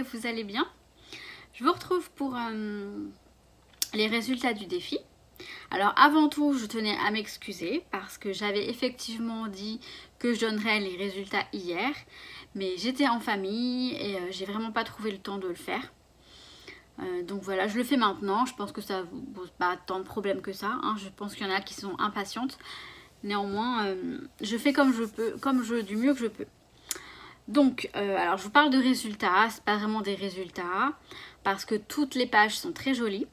que vous allez bien. Je vous retrouve pour les résultats du défi. Alors avant tout, je tenais à m'excuser parce que j'avais effectivement dit que je donnerais les résultats hier. Mais j'étais en famille et j'ai vraiment pas trouvé le temps de le faire. Donc voilà, je le fais maintenant. Je pense que ça vous pose pas tant de problèmes que ça. Hein. Je pense qu'il y en a qui sont impatientes. Néanmoins, je fais comme je peux, du mieux que je peux. Donc, alors je vous parle de résultats, c'est pas vraiment des résultats, parce que toutes les pages sont très jolies.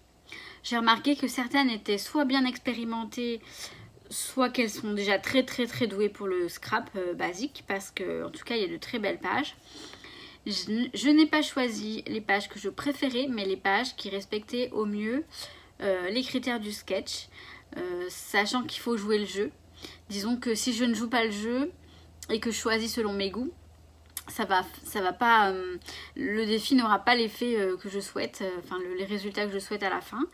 J'ai remarqué que certaines étaient soit bien expérimentées, soit qu'elles sont déjà très douées pour le scrap basique, parce que en tout cas il y a de très belles pages. Je n'ai pas choisi les pages que je préférais, mais les pages qui respectaient au mieux les critères du sketch, sachant qu'il faut jouer le jeu. Disons que si je ne joue pas le jeu et que je choisis selon mes goûts, ça va pas, le défi n'aura pas l'effet que je souhaite, enfin les résultats que je souhaite à la fin.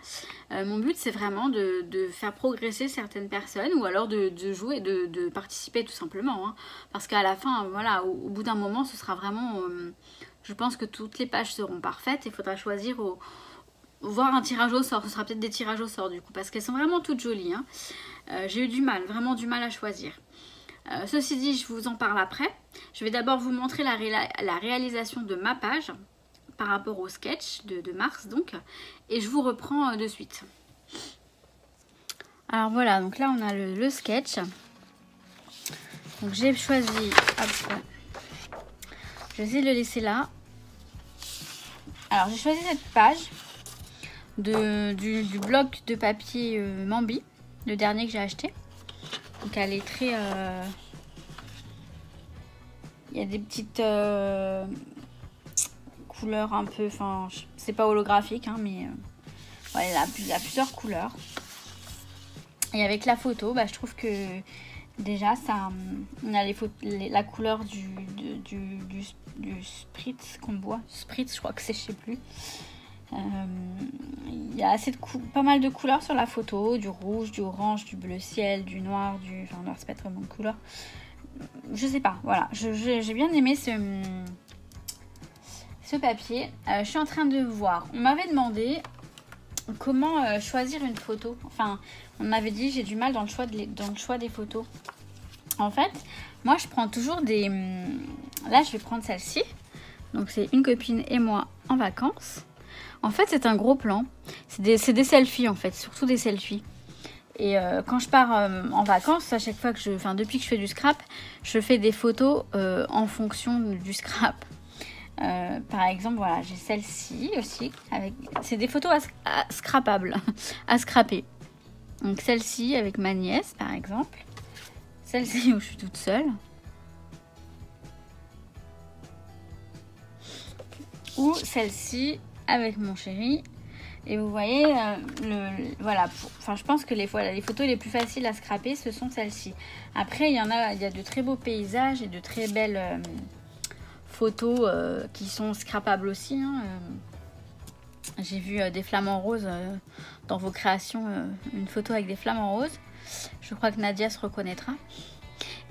Mon but c'est vraiment de faire progresser certaines personnes ou alors de jouer, de participer tout simplement. Hein, parce qu'à la fin, voilà, au bout d'un moment, ce sera vraiment, je pense que toutes les pages seront parfaites. Il faudra choisir, voir un tirage au sort. Ce sera peut-être des tirages au sort du coup, parce qu'elles sont vraiment toutes jolies. Hein. J'ai eu du mal, vraiment du mal à choisir. Ceci dit, je vous en parle après. Je vais d'abord vous montrer la réalisation de ma page par rapport au sketch de mars donc, et je vous reprends de suite. Alors voilà, donc là on a le sketch. Donc j'ai choisi, hop, je vais essayer de le laisser là. Alors j'ai choisi cette page du bloc de papier Mambi, le dernier que j'ai acheté. Donc elle est très... il y a des petites couleurs un peu... Enfin, c'est pas holographique, hein, mais... ouais, il y a plusieurs couleurs. Et avec la photo, bah, je trouve que déjà, ça, on a la couleur du spritz qu'on boit. Spritz, je crois que c'est, je sais plus. Il y a pas mal de couleurs sur la photo, du rouge, du orange, du bleu ciel, du noir, enfin noir c'est pas vraiment de couleur, je sais pas, voilà, j'ai bien aimé ce papier. Je suis en train de voir, on m'avait demandé comment choisir une photo, enfin on m'avait dit j'ai du mal dans le choix des photos. En fait, moi je prends toujours des, là je vais prendre celle-ci, donc c'est une copine et moi en vacances. En fait, c'est un gros plan. C'est des selfies, en fait. Surtout des selfies. Et quand je pars en vacances, à chaque fois que depuis que je fais du scrap, je fais des photos en fonction du scrap. Par exemple, voilà, j'ai celle-ci aussi. C'est des photos scrapables, à scraper. Donc celle-ci avec ma nièce, par exemple. Celle-ci où je suis toute seule. Ou celle-ci avec mon chéri. Et vous voyez, voilà, je pense que les photos les plus faciles à scraper, ce sont celles-ci. Après, il y a de très beaux paysages et de très belles photos qui sont scrapables aussi. Hein. J'ai vu des flamants roses dans vos créations, une photo avec des flamants roses. Je crois que Nadia se reconnaîtra,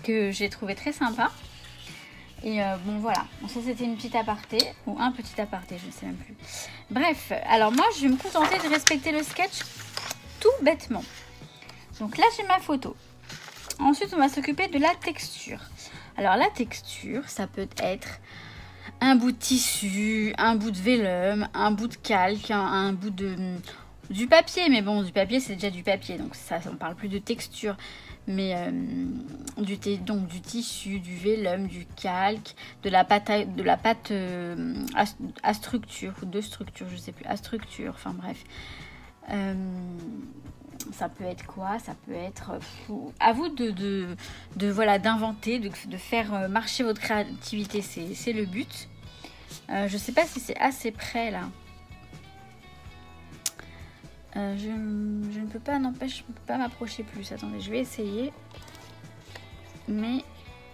que j'ai trouvé très sympa. Et bon voilà, ça c'était une petite aparté, ou un petit aparté, je ne sais même plus. Bref, alors moi je vais me contenter de respecter le sketch tout bêtement. Donc là j'ai ma photo. Ensuite on va s'occuper de la texture. Alors la texture, ça peut être un bout de tissu, un bout de vélum, un bout de calque, un bout du papier. Mais bon, du papier c'est déjà du papier, donc ça on parle plus de texture. Mais du tissu, du vélum, du calque, de la pâte à structure ou de structure, je sais plus, à structure, enfin bref. Ça peut être quoi? Ça peut être à vous voilà, d'inventer, de faire marcher votre créativité, c'est le but. Je sais pas si c'est assez près là. Je ne peux pas, n'empêche, je ne peux pas m'approcher plus. Attendez, je vais essayer. Mais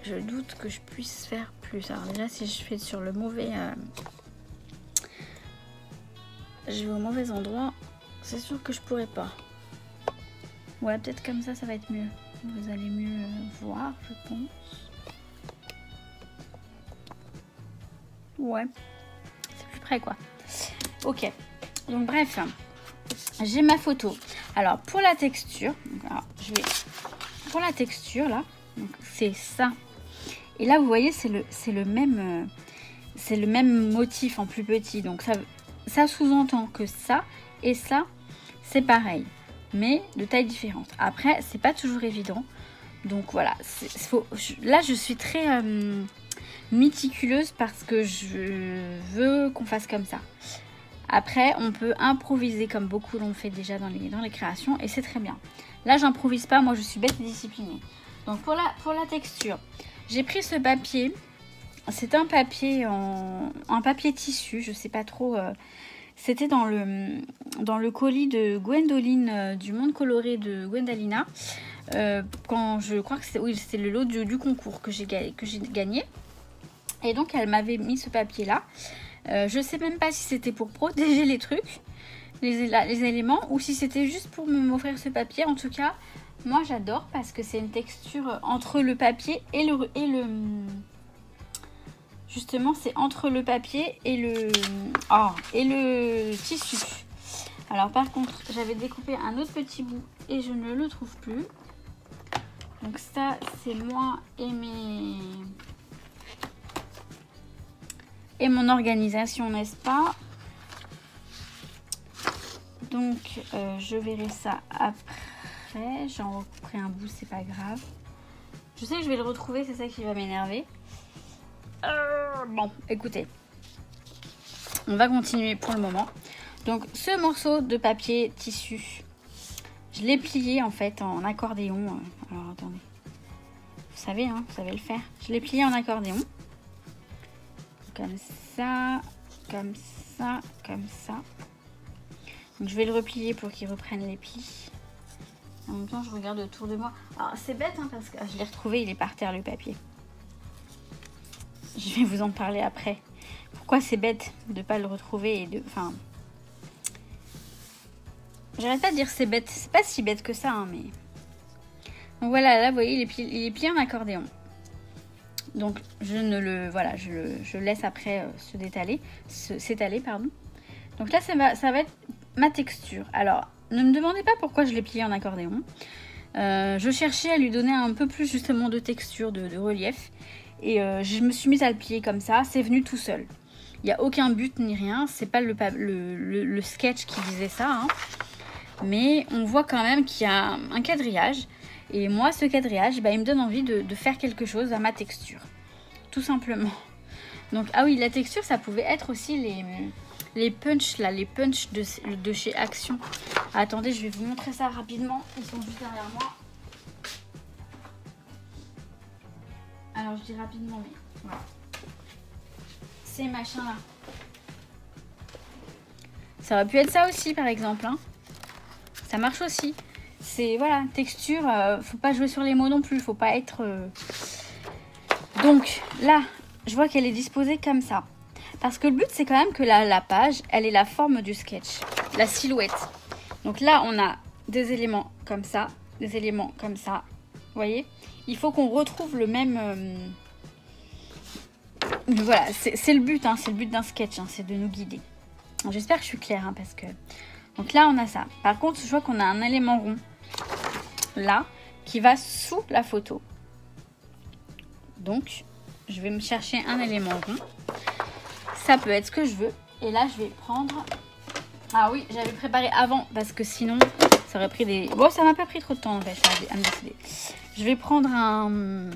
je doute que je puisse faire plus. Alors déjà, si je fais sur le mauvais... je vais au mauvais endroit. C'est sûr que je pourrais pas. Ouais, peut-être comme ça va être mieux. Vous allez mieux voir, je pense. Ouais. C'est plus près quoi. Ok, donc bref, j'ai ma photo. Alors pour la texture, pour la texture là, c'est ça. Et là vous voyez c'est le même motif en plus petit. Donc ça sous-entend que ça et ça c'est pareil, mais de taille différente. Après c'est pas toujours évident. Donc voilà, là je suis très méticuleuse parce que je veux qu'on fasse comme ça. Après on peut improviser comme beaucoup l'ont fait déjà dans les créations et c'est très bien. Là j'improvise pas, moi je suis bête et disciplinée. Donc pour la texture, j'ai pris ce papier. C'est un papier un papier tissu, je sais pas trop. C'était dans le colis de Gwendoline du Monde Coloré de Gwendalina. Quand je crois que c'était le lot du concours que j'ai gagné. Et donc elle m'avait mis ce papier là. Je sais même pas si c'était pour protéger les trucs, les éléments, ou si c'était juste pour m'offrir ce papier. En tout cas, moi j'adore parce que c'est une texture entre le papier et le justement c'est entre le papier et le tissu. Alors par contre j'avais découpé un autre petit bout et je ne le trouve plus. Donc ça c'est moi et mon organisation, n'est-ce pas? Donc je verrai ça après. J'en recouperai un bout, c'est pas grave. Je sais que je vais le retrouver, c'est ça qui va m'énerver. Bon, écoutez, on va continuer pour le moment. Donc ce morceau de papier tissu, je l'ai plié en fait en accordéon. Alors attendez, vous savez, hein, vous savez le faire. Je l'ai plié en accordéon. Comme ça, comme ça, comme ça. Donc je vais le replier pour qu'il reprenne les plis. En même temps, je regarde autour de moi. Alors c'est bête hein, parce que je l'ai retrouvé, il est par terre le papier. Je vais vous en parler après. Pourquoi c'est bête de pas le retrouver et de... Enfin... J'arrête pas de dire c'est bête. C'est pas si bête que ça, hein, mais... Donc voilà, là, vous voyez, il est plié en accordéon. Donc je ne le... Voilà, je laisse après s'étaler, pardon. Donc là, ça va être ma texture. Alors, ne me demandez pas pourquoi je l'ai plié en accordéon. Je cherchais à lui donner un peu plus, justement, de texture, de relief. Et je me suis mise à le plier comme ça, c'est venu tout seul. Il n'y a aucun but ni rien, c'est pas le sketch qui disait ça. Hein. Mais on voit quand même qu'il y a un quadrillage. Et moi, ce quadrillage, bah, il me donne envie de faire quelque chose à ma texture. Tout simplement. Donc, ah oui, la texture, ça pouvait être aussi les punchs, là, les punchs de chez Action. Attendez, je vais vous montrer ça rapidement. Ils sont juste derrière moi. Alors je dis rapidement, mais voilà. Ces machins-là. Ça aurait pu être ça aussi, par exemple. Hein. Ça marche aussi. C'est, voilà, texture. Faut pas jouer sur les mots non plus. Faut pas être... Donc, là, je vois qu'elle est disposée comme ça. Parce que le but, c'est quand même que la page, elle ait la forme du sketch. La silhouette. Donc là, on a des éléments comme ça. Des éléments comme ça. Vous voyez ? Il faut qu'on retrouve le même... Voilà, c'est le but, hein, c'est le but d'un sketch, hein, c'est de nous guider. J'espère que je suis claire, hein, parce que... Donc là, on a ça. Par contre, je vois qu'on a un élément rond, là, qui va sous la photo. Donc, je vais me chercher un élément rond. Ça peut être ce que je veux. Et là, je vais prendre... Ah oui, j'avais préparé avant, parce que sinon, ça aurait pris des... Bon, ça m'a pas pris trop de temps, en fait, à me décider. Je vais prendre un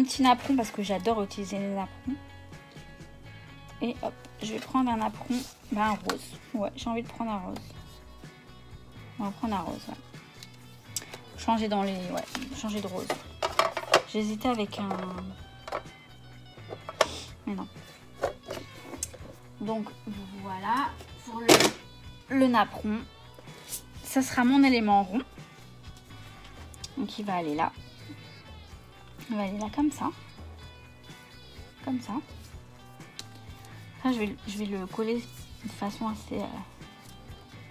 petit napperon parce que j'adore utiliser les napperons. Et hop, je vais prendre un napperon, un rose. Ouais, j'ai envie de prendre un rose. On va prendre un rose, ouais. Changer dans les... Ouais, changer de rose. J'hésitais avec un... Mais non. Donc, voilà. Pour le napperon, ça sera mon élément rond. Donc il va aller là. Il va aller là comme ça. Comme ça. Ça, je vais le coller de façon assez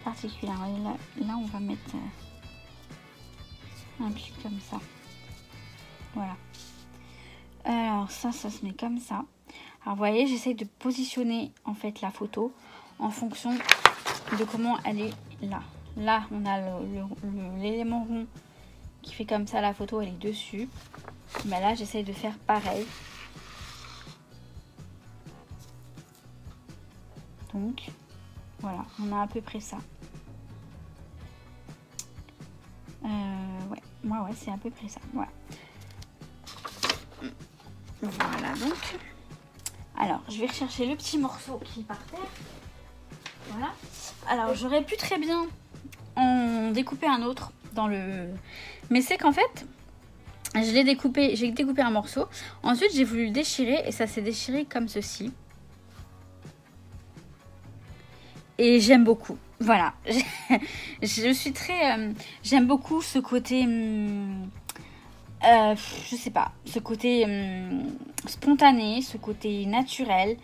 particulière. Là, on va mettre un pli comme ça. Voilà. Alors ça se met comme ça. Alors vous voyez, j'essaye de positionner en fait la photo en fonction de comment elle est là. Là, on a l'élément rond qui fait comme ça, la photo elle est dessus. Mais là, j'essaye de faire pareil. Donc, voilà, on a à peu près ça. Ouais, c'est à peu près ça. Voilà. Voilà, donc. Alors, je vais rechercher le petit morceau qui est par terre. Voilà. Alors, j'aurais pu très bien en découper un autre dans le... Mais c'est qu'en fait, j'ai découpé un morceau. Ensuite, j'ai voulu le déchirer et ça s'est déchiré comme ceci. Et j'aime beaucoup. Voilà. Je suis très... j'aime beaucoup ce côté... je sais pas. Ce côté spontané, ce côté naturel,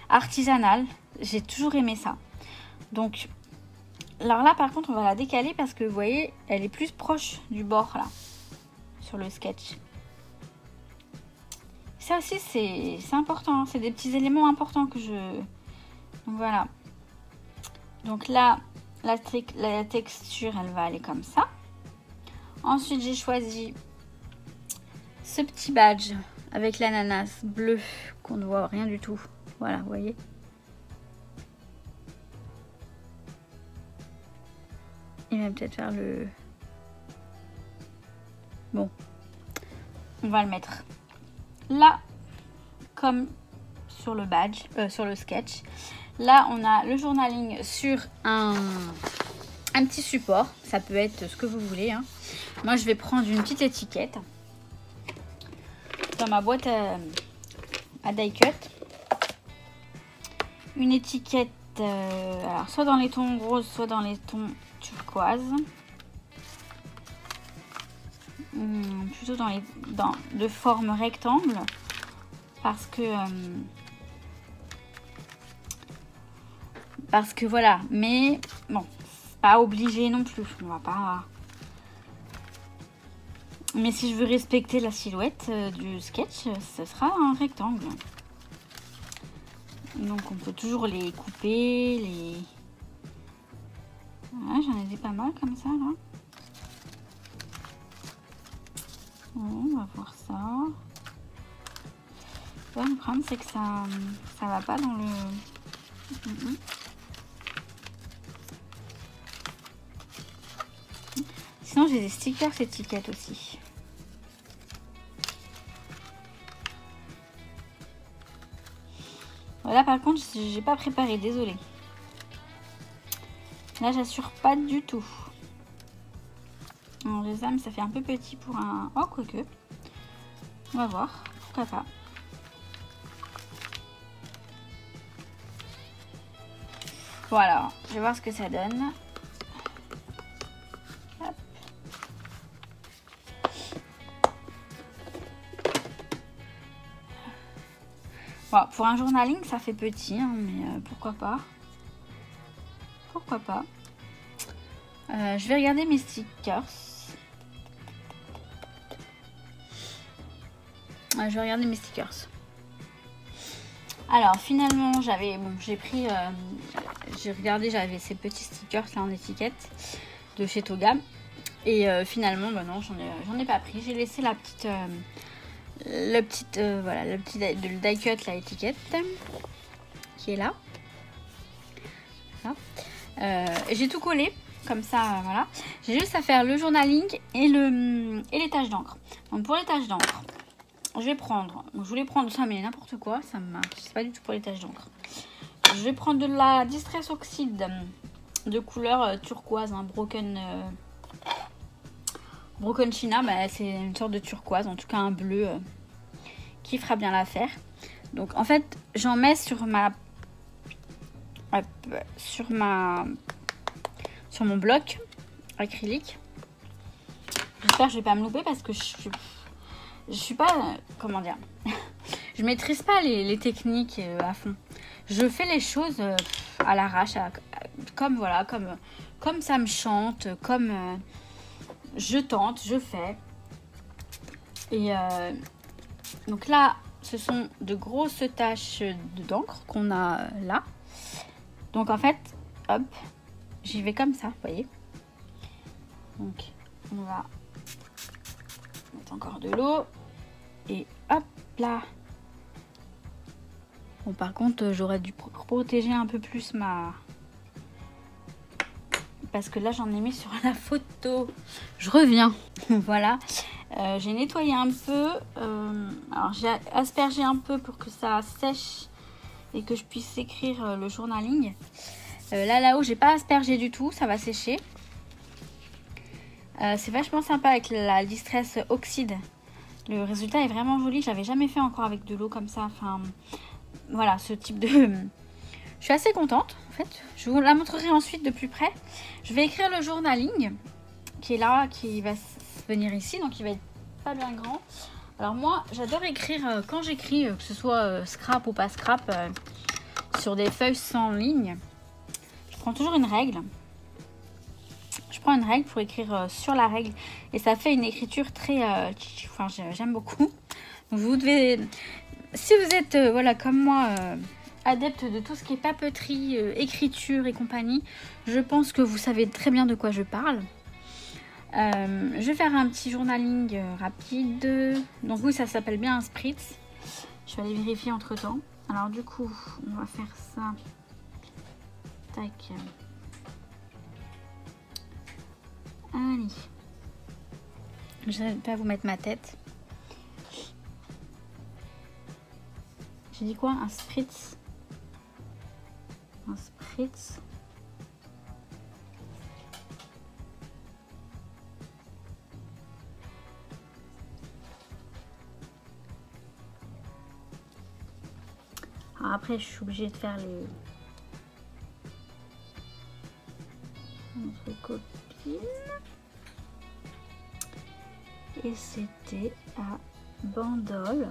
artisanal. J'ai toujours aimé ça. Donc, alors là, par contre, on va la décaler parce que, vous voyez, elle est plus proche du bord, là, sur le sketch. Ça aussi, c'est important. C'est des petits éléments importants que je... Donc, voilà. Donc là, la texture, elle va aller comme ça. Ensuite, j'ai choisi ce petit badge avec l'ananas bleu qu'on ne voit rien du tout. Voilà, vous voyez. Il va peut-être faire le... Bon. On va le mettre là, comme sur le badge, sur le sketch. Là, on a le journaling sur un petit support. Ça peut être ce que vous voulez. Hein. Moi, je vais prendre une petite étiquette dans ma boîte à die cut. Une étiquette, alors soit dans les tons roses, soit dans les tons turquoise. Plutôt de forme rectangle. Parce que voilà, mais bon, c'est pas obligé non plus. On va pas. Mais si je veux respecter la silhouette du sketch, ce sera un rectangle. Donc on peut toujours les couper, les. Voilà, j'en ai des pas mal comme ça là. Bon, on va voir ça. Ouais, le problème c'est que ça va pas dans le. Sinon j'ai des stickers étiquettes aussi. Là par contre j'ai pas préparé, désolé. Là j'assure pas du tout. Alors les âmes ça fait un peu petit pour un... Oh quoique. On va voir, pourquoi pas. Voilà, je vais voir ce que ça donne. Hop. Bon, pour un journaling, ça fait petit, hein, mais pourquoi pas. Pourquoi pas. Je vais regarder mes stickers. Je vais regarder mes stickers. Alors finalement j'avais j'ai regardé, j'avais ces petits stickers là en étiquette de chez Toga et finalement bah non, j'en ai pas pris. J'ai laissé la petite voilà, le petit die cut, la étiquette qui est là. Voilà. J'ai tout collé comme ça, voilà. J'ai juste à faire le journaling et les taches d'encre. Donc pour les taches d'encre, je vais prendre, je voulais prendre ça mais n'importe quoi, ça marche, c'est pas du tout pour les taches d'encre. Je vais prendre de la Distress Oxide de couleur turquoise, hein, Broken China, bah, c'est une sorte de turquoise, en tout cas un bleu qui fera bien l'affaire. Donc en fait j'en mets sur mon bloc acrylique. J'espère que je vais pas me louper parce que je suis pas, comment dire, je maîtrise pas les techniques à fond. Je fais les choses à l'arrache, comme voilà, comme ça me chante, comme je tente, je fais. Et donc là, ce sont de grosses taches d'encre qu'on a là. Donc en fait, hop, j'y vais comme ça, vous voyez. Donc on va mettre encore de l'eau et hop là. Bon, par contre, j'aurais dû protéger un peu plus ma... Parce que là, j'en ai mis sur la photo. Je reviens. Voilà. J'ai nettoyé un peu. Alors, j'ai aspergé un peu pour que ça sèche et que je puisse écrire le journaling. Là-haut, j'ai pas aspergé du tout. Ça va sécher. C'est vachement sympa avec la Distress Oxide. Le résultat est vraiment joli. Je l'avais jamais fait encore avec de l'eau comme ça. Enfin... Voilà, ce type de... Je suis assez contente, en fait. Je vous la montrerai ensuite de plus près. Je vais écrire le journaling qui est là, qui va venir ici. Donc, il va être pas bien grand. Alors, moi, j'adore écrire quand j'écris, que ce soit scrap ou pas scrap, sur des feuilles sans ligne. Je prends toujours une règle. Je prends une règle pour écrire sur la règle. Et ça fait une écriture très... Enfin, j'aime beaucoup. Donc, vous devez... Si vous êtes, voilà, comme moi, adepte de tout ce qui est papeterie, écriture et compagnie, je pense que vous savez très bien de quoi je parle. Je vais faire un petit journaling rapide. Donc oui, ça s'appelle bien un spritz. Je vais aller vérifier entre temps. Alors du coup, on va faire ça. Tac. Allez. Je ne vais pas vous mettre ma tête. J'ai dit quoi? Un spritz. Un spritz. Alors après, je suis obligée de faire les... Notre copine. Et c'était à Bandol.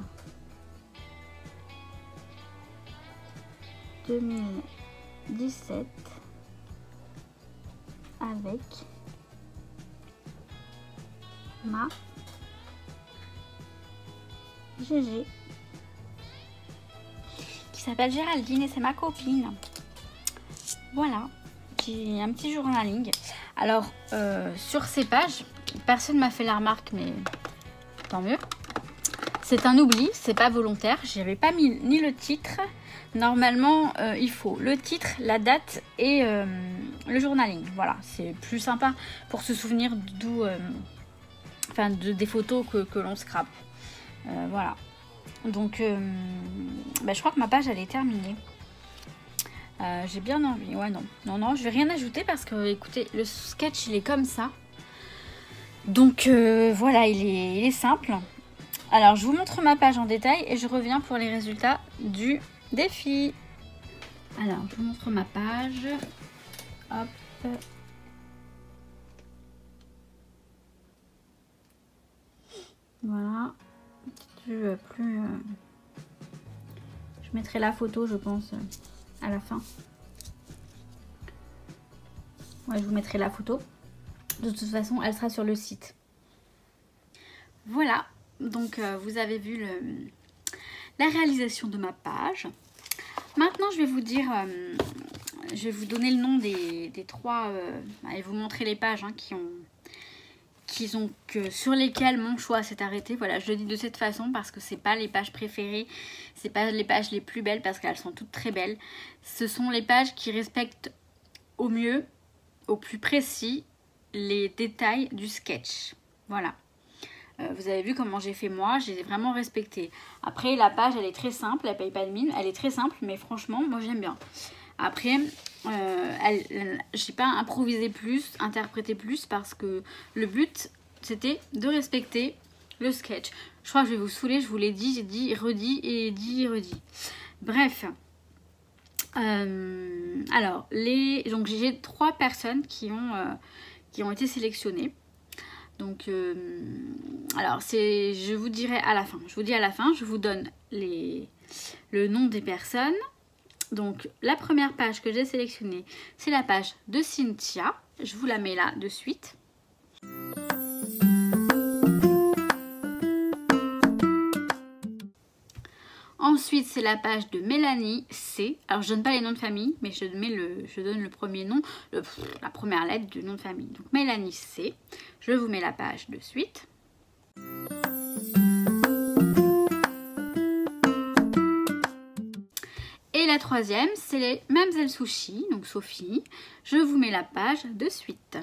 2017 avec ma GG qui s'appelle Géraldine et c'est ma copine. Voilà, j'ai un petit journaling. Alors sur ces pages, personne m'a fait la remarque, mais tant mieux. C'est un oubli, c'est pas volontaire. J'y avais pas mis ni le titre. Normalement, il faut le titre, la date et le journaling. Voilà, c'est plus sympa pour se souvenir d'où, enfin, des photos que l'on scrape. Voilà. Donc, je crois que ma page elle est terminée. J'ai bien envie. Ouais, non, je vais rien ajouter parce que, écoutez, le sketch il est comme ça. Donc voilà, il est simple. Alors, je vous montre ma page en détail et je reviens pour les résultats du défi. Alors, je vous montre ma page. Hop. Voilà. Je mettrai la photo, je pense, à la fin. Ouais, je vous mettrai la photo. De toute façon, elle sera sur le site. Voilà. Donc, vous avez vu la réalisation de ma page. Maintenant, je vais vous dire, je vais vous donner le nom des trois, et vous montrer les pages hein, sur lesquelles mon choix s'est arrêté. Voilà, je le dis de cette façon parce que c'est pas les pages préférées, c'est pas les pages les plus belles parce qu'elles sont toutes très belles. Ce sont les pages qui respectent au mieux, au plus précis, les détails du sketch. Voilà. Vous avez vu comment j'ai fait moi, j'ai vraiment respecté. Après la page elle est très simple, elle paye pas de mine, elle est très simple mais franchement moi j'aime bien. Après j'ai pas improvisé plus, interprété plus parce que le but c'était de respecter le sketch. Je crois que je vais vous saouler, je vous l'ai dit, j'ai dit, redit et dit, redit. Bref. Alors donc j'ai 3 personnes qui ont été sélectionnées. Donc, alors je vous dirai à la fin. Je vous dis à la fin, je vous donne le nom des personnes. Donc, la première page que j'ai sélectionnée, c'est la page de Cynthia. Je vous la mets là de suite. Ensuite, c'est la page de Mélanie C. Alors, je donne pas les noms de famille, mais je donne le premier nom, la première lettre du nom de famille. Donc, Mélanie C. Je vous mets la page de suite. Et la troisième, c'est les Mamselle Sushi, donc Sophie. Je vous mets la page de suite.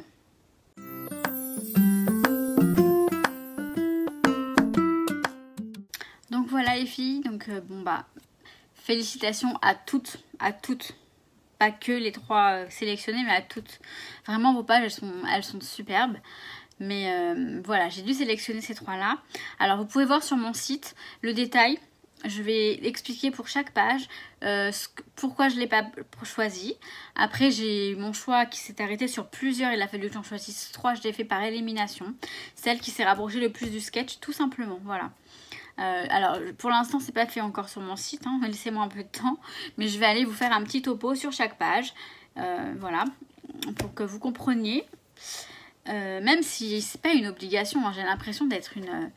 Donc voilà les filles, donc bon bah félicitations à toutes, pas que les 3 sélectionnées, mais à toutes. Vraiment vos pages elles sont superbes. Mais voilà, j'ai dû sélectionner ces 3 là. Alors vous pouvez voir sur mon site le détail. Je vais expliquer pour chaque page pourquoi je ne l'ai pas choisi. Après, j'ai mon choix qui s'est arrêté sur plusieurs. Il a fallu que j'en choisisse 3. Je l'ai fait par élimination. Celle qui s'est rapprochée le plus du sketch, tout simplement. Voilà. Alors, pour l'instant, c'est pas fait encore sur mon site. Hein, laissez-moi un peu de temps. Mais je vais aller vous faire un petit topo sur chaque page. Voilà. Pour que vous compreniez. Même si c'est pas une obligation. Hein, j'ai l'impression d'être une...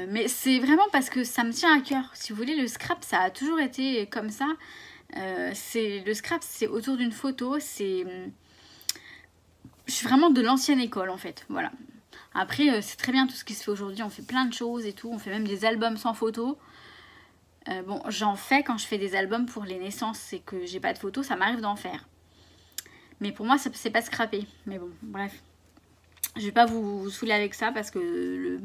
mais c'est vraiment parce que ça me tient à cœur. Si vous voulez, le scrap, ça a toujours été comme ça. Le scrap, c'est autour d'une photo. Je suis vraiment de l'ancienne école, en fait. Voilà. Après, c'est très bien tout ce qui se fait aujourd'hui. On fait plein de choses et tout. On fait même des albums sans photos. Bon, j'en fais quand je fais des albums pour les naissances et que j'ai pas de photos. Ça m'arrive d'en faire. Mais pour moi, c'est pas scrappé. Mais bon, bref. Je vais pas vous saouler avec ça parce que...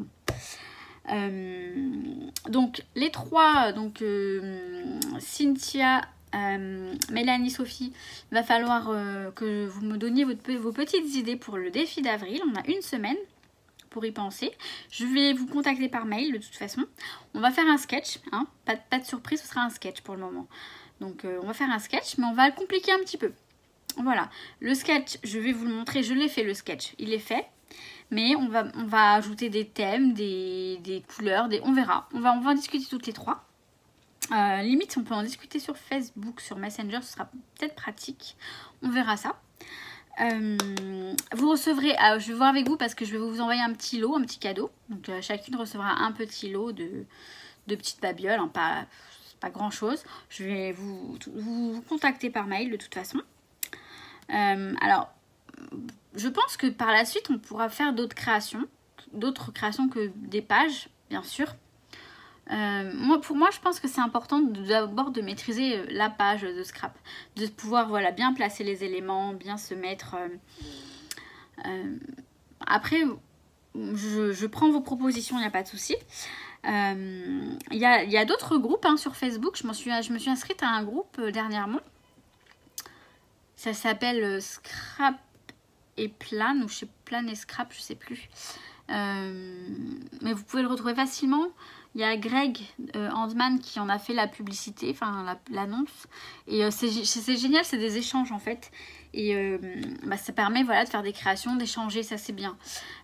donc les 3, donc Cynthia, Mélanie, Sophie, va falloir que vous me donniez vos petites idées pour le défi d'avril. On a une semaine pour y penser. Je vais vous contacter par mail de toute façon. On va faire un sketch, hein, pas de surprise, ce sera un sketch pour le moment. Donc on va faire un sketch, mais on va le compliquer un petit peu. Voilà, le sketch, je vais vous le montrer, je l'ai fait le sketch, il est fait. Mais on va ajouter des thèmes, des couleurs, on verra. On va en discuter toutes les 3. Limite, on peut en discuter sur Facebook, sur Messenger, ce sera peut-être pratique. On verra ça. Vous recevrez, je vais voir avec vous parce que je vais vous envoyer un petit lot, un petit cadeau. Donc chacune recevra un petit lot de petites babioles, hein, pas grand chose. Je vais vous contacter par mail de toute façon. Alors... je pense que par la suite, on pourra faire d'autres créations que des pages, bien sûr. Pour moi, je pense que c'est important d'abord de maîtriser la page de scrap. De pouvoir voilà, bien placer les éléments, bien se mettre... Après, je prends vos propositions, il n'y a pas de souci. Il y a d'autres groupes hein, sur Facebook. Je me suis inscrite à un groupe dernièrement. Ça s'appelle Scrap et Plan, ou je sais Plan et Scrap, je sais plus. Mais vous pouvez le retrouver facilement. Il y a Greg Handman qui en a fait la publicité, enfin l'annonce. Et c'est génial, c'est des échanges en fait. Et ça permet voilà, de faire des créations, d'échanger, ça c'est bien.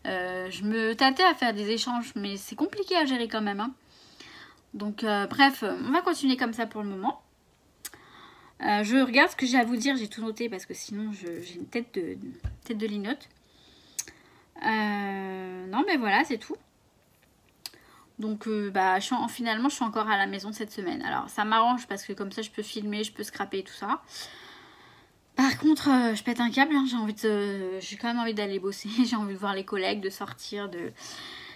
Je me tâtais à faire des échanges, mais c'est compliqué à gérer quand même. Hein. Donc bref, on va continuer comme ça pour le moment. Je regarde ce que j'ai à vous dire, j'ai tout noté parce que sinon j'ai une tête de linotte. Non mais voilà, c'est tout. Donc finalement je suis encore à la maison cette semaine. Alors ça m'arrange parce que comme ça je peux filmer, je peux scraper tout ça. Par contre je pète un câble, hein, j'ai quand même envie d'aller bosser, j'ai envie de voir les collègues, de sortir,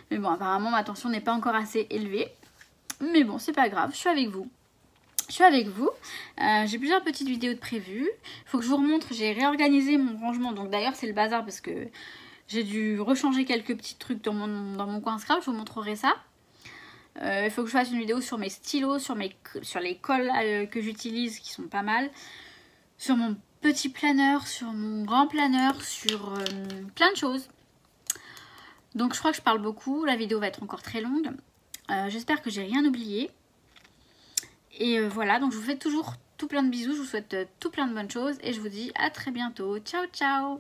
mais bon apparemment ma tension n'est pas encore assez élevée. Mais bon c'est pas grave, je suis avec vous. J'ai plusieurs petites vidéos de prévues. Il faut que je vous remontre, j'ai réorganisé mon rangement. Donc d'ailleurs c'est le bazar parce que j'ai dû rechanger quelques petits trucs dans mon coin scrap. Je vous montrerai ça. Il faut que je fasse une vidéo sur mes stylos, sur les colles que j'utilise qui sont pas mal. Sur mon petit planeur, sur mon grand planeur, sur plein de choses. Donc je crois que je parle beaucoup. La vidéo va être encore très longue. J'espère que j'ai rien oublié. Et voilà, donc je vous fais toujours tout plein de bisous, je vous souhaite tout plein de bonnes choses et je vous dis à très bientôt. Ciao, ciao!